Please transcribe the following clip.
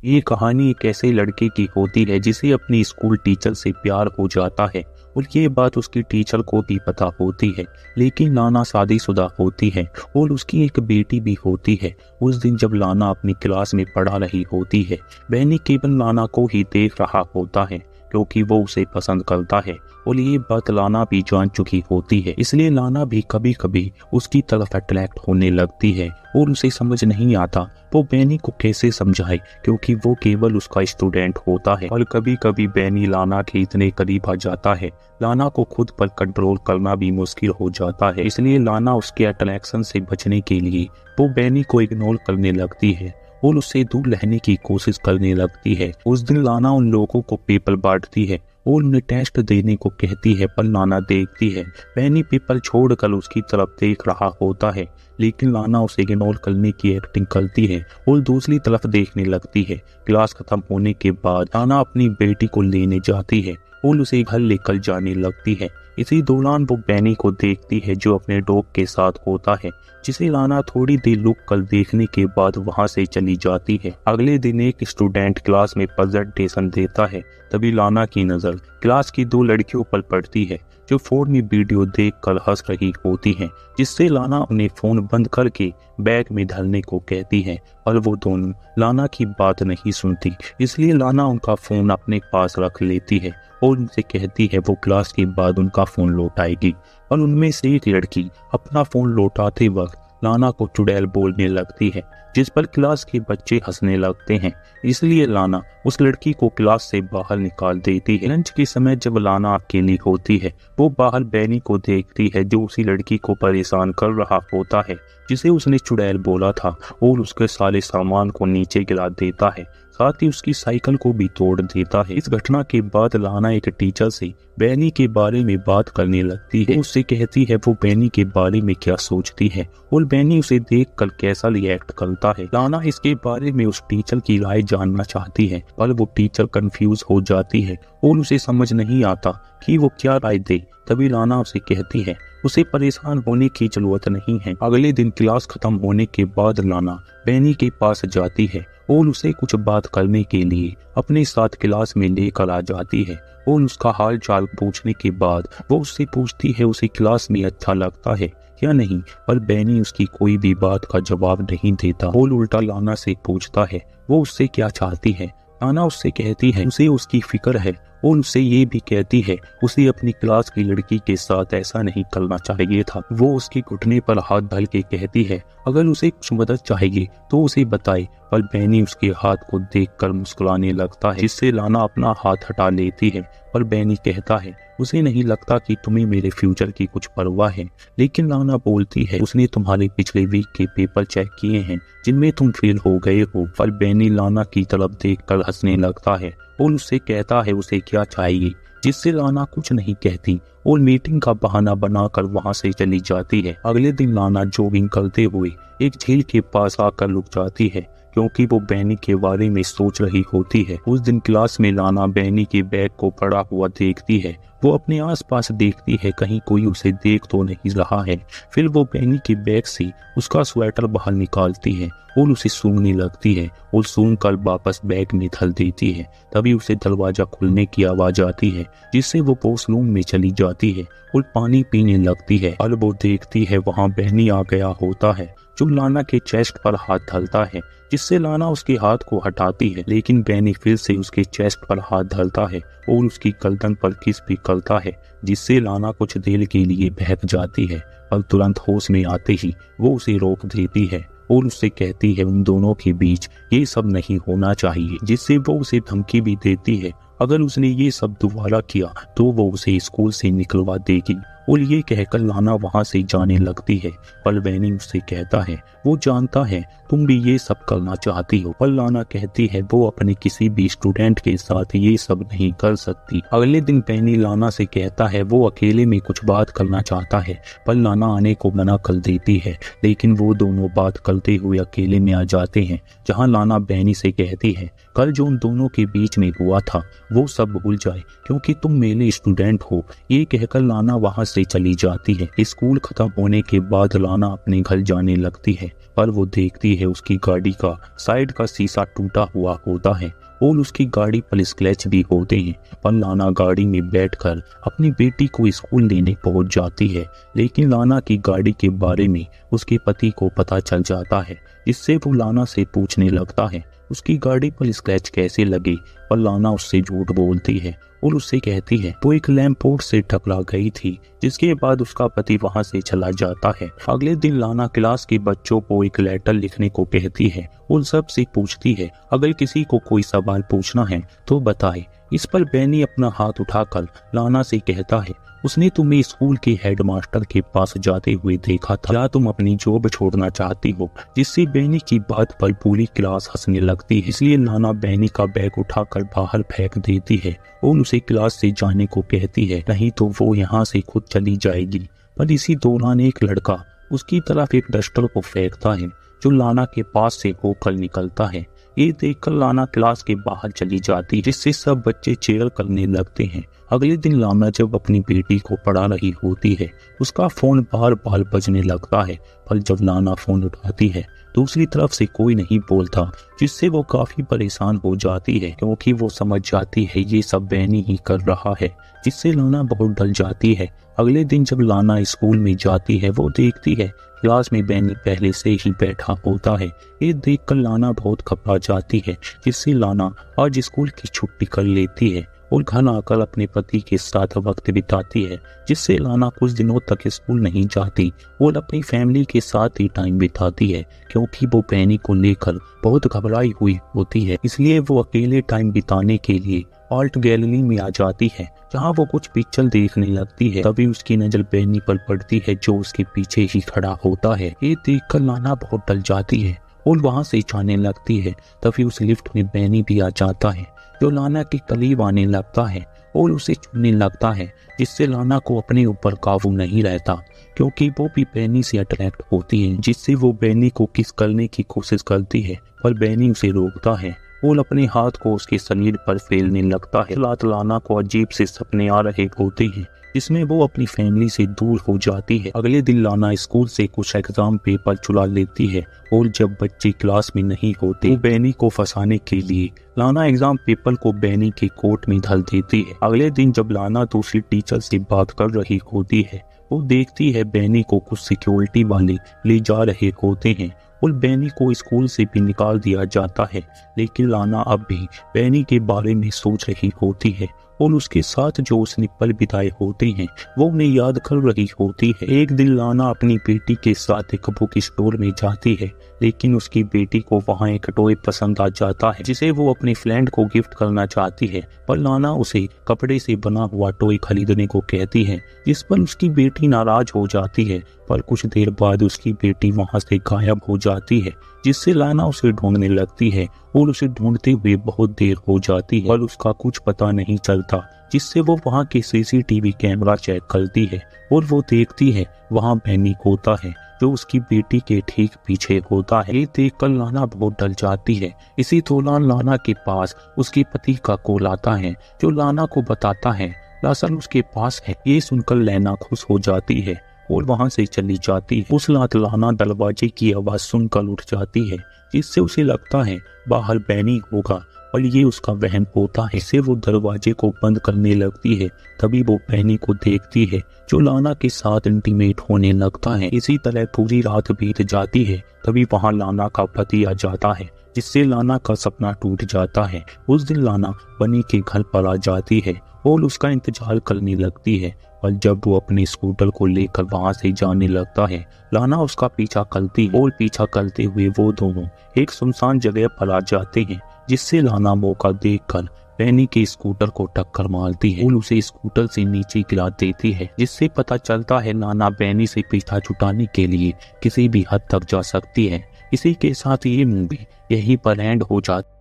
ये कहानी एक ऐसे लड़के की होती है जिसे अपनी स्कूल टीचर से प्यार हो जाता है और ये बात उसकी टीचर को भी पता होती है। लेकिन लाना शादीशुदा होती है और उसकी एक बेटी भी होती है। उस दिन जब लाना अपनी क्लास में पढ़ा रही होती है, बहनी केवल लाना को ही देख रहा होता है क्योंकि वो उसे पसंद करता है और ये बात लाना भी जान चुकी होती है। इसलिए लाना भी कभी कभी उसकी तरफ अट्रैक्ट होने लगती है और उसे समझ नहीं आता वो बैनी को कैसे समझाए क्योंकि वो केवल उसका स्टूडेंट होता है। और कभी कभी बैनी लाना के इतने करीब आ जाता है लाना को खुद पर कंट्रोल करना भी मुश्किल हो जाता है। इसलिए लाना उसके अट्रैक्शन से बचने के लिए वो बैनी को इग्नोर करने लगती है और उससे दूर रहने की कोशिश करने लगती है। उस दिन लाना उन लोगों को पेपर बांटती है और उन्हें टेस्ट देने को कहती है, पर लाना देखती है बैनी पेपर छोड़कर उसकी तरफ देख रहा होता है। लेकिन लाना उसे इग्नोर करने की एक्टिंग करती है और दूसरी तरफ देखने लगती है। क्लास खत्म होने के बाद लाना अपनी बेटी को लेने जाती है और उसे घर लेकर जाने लगती है। इसी दौरान वो बैनी को देखती है जो अपने डॉग के साथ होता है, जिसे लाना थोड़ी देर रुक कर देखने के बाद वहां से चली जाती है। अगले दिन एक स्टूडेंट क्लास में प्रेजेंटेशन देता है, तभी लाना की नजर क्लास की दो लड़कियों पर पड़ती है जो फोन में वीडियो देखकर हंस रही होती हैं, जिससे लाना उन्हें फोन बंद करके बैग में धरने को कहती है। और वो दोनों लाना की बात नहीं सुनती, इसलिए लाना उनका फोन अपने पास रख लेती है और उनसे कहती है वो क्लास के बाद उनका फोन लौटाएगी। और उनमें से एक लड़की अपना फोन लौटाते वक्त लाना को चुड़ैल बोलने लगती है, जिस पर क्लास के बच्चे हंसने लगते हैं। इसलिए लाना उस लड़की को क्लास से बाहर निकाल देती है। लंच के समय जब लाना अकेली होती है, वो बाहर बैनी को देखती है जो उसी लड़की को परेशान कर रहा होता है जिसे उसने चुड़ैल बोला था, और उसके सारे सामान को नीचे गिरा देता है, साथ ही उसकी साइकिल को भी तोड़ देता है। इस घटना के बाद लाना एक टीचर से बैनी के बारे में बात करने लगती है। उससे कहती है वो बैनी के बारे में क्या सोचती है और बैनी उसे देखकर कैसा रिएक्ट करता है। लाना इसके बारे में उस टीचर की राय जानना चाहती है, पर वो टीचर कंफ्यूज हो जाती है और उसे समझ नहीं आता कि वो क्या राय दे। तभी लाना उसे कहती है उसे परेशान होने की जरूरत नहीं है। अगले दिन क्लास खत्म होने के बाद लाना बैनी के पास जाती है और उसे कुछ बात करने के लिए अपने साथ क्लास में लेकर आ जाती है और उसका हाल चाल पूछने के बाद वो उससे पूछती है उसे क्लास में अच्छा लगता है या नहीं, पर बैनी उसकी कोई भी बात का जवाब नहीं देता और उल्टा लाना से पूछता है वो उससे क्या चाहती है। लाना उससे कहती है उसे उसकी फिक्र है और उससे ये भी कहती है उसे अपनी क्लास की लड़की के साथ ऐसा नहीं करना चाहिए था। वो उसके घुटने पर हाथ धर के कहती है अगर उसे कुछ मदद चाहिए तो उसे बताए, पर बैनी उसके हाथ को देखकर मुस्कुराने लगता है, जिससे लाना अपना हाथ हटा लेती है। पर बैनी कहता है उसे नहीं लगता कि तुम्हें मेरे फ्यूचर की कुछ परवाह है। लेकिन लाना बोलती है उसने तुम्हारे पिछले वीक के पेपर चेक किए हैं जिनमें तुम फेल हो गए हो। पर बैनी लाना की तरफ देखकर हंसने लगता है और उससे कहता है उसे क्या चाहिए, जिससे लाना कुछ नहीं कहती और मीटिंग का बहाना बनाकर वहां से चली जाती है। अगले दिन लाना जॉगिंग करते हुए एक झील के पास आकर रुक जाती है क्योंकि वो बैनी के बारे में सोच रही होती है। उस दिन क्लास में लाना बैनी के बैग को पड़ा हुआ देखती है। वो अपने आसपास देखती है कहीं कोई उसे देख तो नहीं रहा है। फिर वो बैनी के बैग से उसका स्वेटर बाहर निकालती है और उसे सूंघने लगती है और सूंघकर वापस बैग में धर देती है। तभी उसे दरवाजा खुलने की आवाज आती है, जिससे वो वॉशरूम में चली जाती है और पानी पीने लगती है। और वो देखती है वहां बैनी आ गया होता है जो लाना के चेस्ट पर हाथ धरता है, जिससे लाना उसके हाथ को हटाती है। लेकिन बैनी फिर से उसके चेस्ट पर हाथ धरता है और उसकी गर्दन पर किस भी करता है, जिससे लाना कुछ देर के लिए बहक जाती है, पर तुरंत होश में आते ही वो उसे रोक देती है और उससे कहती है उन दोनों के बीच ये सब नहीं होना चाहिए, जिससे वो उसे धमकी भी देती है अगर उसने ये सब दोबारा किया तो वो उसे स्कूल से निकलवा देगी। और ये कहकर लाना वहां से जाने लगती है, पर बैनी उससे कहता है वो जानता है तुम भी ये सब करना चाहती हो। पर लाना कहती है वो अपने किसी भी स्टूडेंट के साथ ये सब नहीं कर सकती। अगले दिन बैनी लाना से कहता है वो अकेले में कुछ बात करना चाहता है, पर लाना आने को मना कर देती है। लेकिन वो दोनों बात करते हुए अकेले में आ जाते हैं, जहाँ लाना बैनी से कहती है कल जो उन दोनों के बीच में हुआ था वो सब भूल जाए क्योंकि तुम मेरे स्टूडेंट हो। ये कहकर लाना वहां से से चली जाती है। स्कूल खत्म होने के बाद लाना अपने घर जाने लगती है, पर वो देखती है उसकी गाड़ी का साइड का शीशा टूटा हुआ होता है और उसकी गाड़ी पर स्क्रैच भी होते हैं। पर लाना गाड़ी में बैठकर अपनी बेटी को स्कूल लेने पहुंच जाती है, लेकिन लाना की गाड़ी के बारे में उसके पति को पता चल जाता है। इससे वो लाना से पूछने लगता है उसकी गाड़ी पर स्क्रैच कैसे लगे, पर लाना उससे झूठ बोलती है और उससे कहती है वो एक लैंप पोस्ट से टकरा गई थी, जिसके बाद उसका पति वहां से चला जाता है। अगले दिन लाना क्लास के बच्चों को एक लेटर लिखने को कहती है और सबसे पूछती है अगर किसी को कोई सवाल पूछना है तो बताए। इस पर बैनी अपना हाथ उठाकर लाना से कहता है उसने तुम्हें स्कूल के हेडमास्टर के पास जाते हुए देखा था, क्या तुम अपनी जॉब छोड़ना चाहती हो? जिससे बैनी की बात पर पूरी क्लास हंसने लगती है। इसलिए लाना बैनी का बैग उठाकर बाहर फेंक देती है और उसे क्लास से जाने को कहती है, नहीं तो वो यहाँ से खुद चली जाएगी। पर इसी दौरान एक लड़का उसकी तरफ एक डस्टर को फेंकता है जो लाना के पास से होकर निकलता है। ये देखकर लाना क्लास के बाहर चली जाती है, जिससे सब बच्चे चीयर करने लगते हैं। अगले दिन लाना जब अपनी बेटी को पढ़ा रही होती है, उसका फोन बार बार बजने लगता है, पर जब लाना फोन उठाती है दूसरी तरफ से कोई नहीं बोलता, जिससे वो काफी परेशान हो जाती है क्योंकि वो समझ जाती है ये सब बैनी ही कर रहा है, जिससे लाना बहुत डर जाती है। अगले दिन जब लाना स्कूल में जाती है वो देखती है क्लास में बैनी पहले से ही बैठा होता है। ये देखकर लाना बहुत घबरा जाती है, जिससे लाना आज स्कूल की छुट्टी कर लेती है और घर आकर अपने पति के साथ वक्त बिताती है, जिससे लाना कुछ दिनों तक स्कूल नहीं जाती और अपनी फैमिली के साथ ही टाइम बिताती है, क्योंकि वो बैनी को लेकर बहुत घबराई हुई होती है। इसलिए वो अकेले टाइम बिताने के लिए आर्ट गैलरी में आ जाती है, जहाँ वो कुछ पिक्चर देखने लगती है। तभी उसकी नजर बैनी पर पड़ती है जो उसके पीछे ही खड़ा होता है। ये देखकर लाना बहुत डर जाती है और वहाँ से जाने लगती है। तभी उस लिफ्ट में बैनी भी आ जाता है जो लाना के करीब आने लगता है और उसे छूने लगता है, जिससे लाना को अपने ऊपर काबू नहीं रहता क्योंकि वो भी बैनी से अट्रैक्ट होती है, जिससे वो बैनी को किस करने की कोशिश करती है, पर बैनी उसे रोकता है और अपने हाथ को उसके शरीर पर फैलने लगता है। रात लाना को अजीब से सपने आ रहे होते हैं, जिसमें वो अपनी फैमिली से दूर हो जाती है। अगले दिन लाना स्कूल से कुछ एग्जाम पेपर चुरा लेती है और जब बच्चे क्लास में नहीं होते तो बैनी को फंसाने के लिए लाना एग्जाम पेपर को बैनी के कोट में धर देती है। अगले दिन जब लाना दूसरी टीचर से बात कर रही होती है वो देखती है बैनी को कुछ सिक्योरिटी वाले ले जा रहे होते हैं और बैनी को स्कूल से भी निकाल दिया जाता है। लेकिन लाना अब भी बैनी के बारे में सोच रही होती है और उसके साथ जो उसने पल बिताए होते हैं वो उन्हें याद कर रही होती है। एक दिन लाना अपनी बेटी के साथ एक बुक स्टोर में जाती है, लेकिन उसकी बेटी को वहाँ एक टॉय पसंद आ जाता है जिसे वो अपने फ्रेंड को गिफ्ट करना चाहती है, पर लाना उसे कपड़े से बना हुआ टॉय खरीदने को कहती है, जिस पर उसकी बेटी नाराज हो जाती है। पर कुछ देर बाद उसकी बेटी वहाँ से गायब हो जाती है, जिससे लाना उसे ढूंढने लगती है और उसे ढूंढते हुए बहुत देर हो जाती है, पर उसका कुछ पता नहीं चलता, जिससे वो वहाँ के सीसीटीवी कैमरा चेक करती है और वो देखती है वहाँ बैनी होता है जो उसकी बेटी के ठीक पीछे होता है। ये देखकर लाना बहुत डर जाती है। इसी दौरान लाना के पास उसके पति का कॉल आता है जो लाना को बताता है लासन उसके पास है। ये सुनकर लैना खुश हो जाती है और वहां से चली जाती है। उस रात लाना दरवाजे की आवाज सुनकर उठ जाती है, जिससे उसे लगता है बाहर बैनी होगा, और ये उसका वहम होता है। इससे वो दरवाजे को बंद करने लगती है। तभी वो बैनी को देखती है जो लाना के साथ इंटीमेट होने लगता है। इसी तरह पूरी रात बीत जाती है। तभी वहाँ लाना का पति आ जाता है, जिससे लाना का सपना टूट जाता है। उस दिन लाना बनी के घर पर आ जाती है और उसका इंतजार करने लगती है, और जब वो अपने स्कूटर को लेकर वहां से जाने लगता है लाना उसका पीछा करती है और पीछा करते हुए वो दोनों एक सुनसान जगह पर आ जाते हैं, जिससे लाना मौका देखकर बैनी के स्कूटर को टक्कर मारती है और उसे स्कूटर से नीचे गिरा देती है, जिससे पता चलता है लाना बैनी से पीछा छुड़ाने के लिए किसी भी हद तक जा सकती है। इसी के साथ ये मूवी यहीं पर एंड हो जाती है।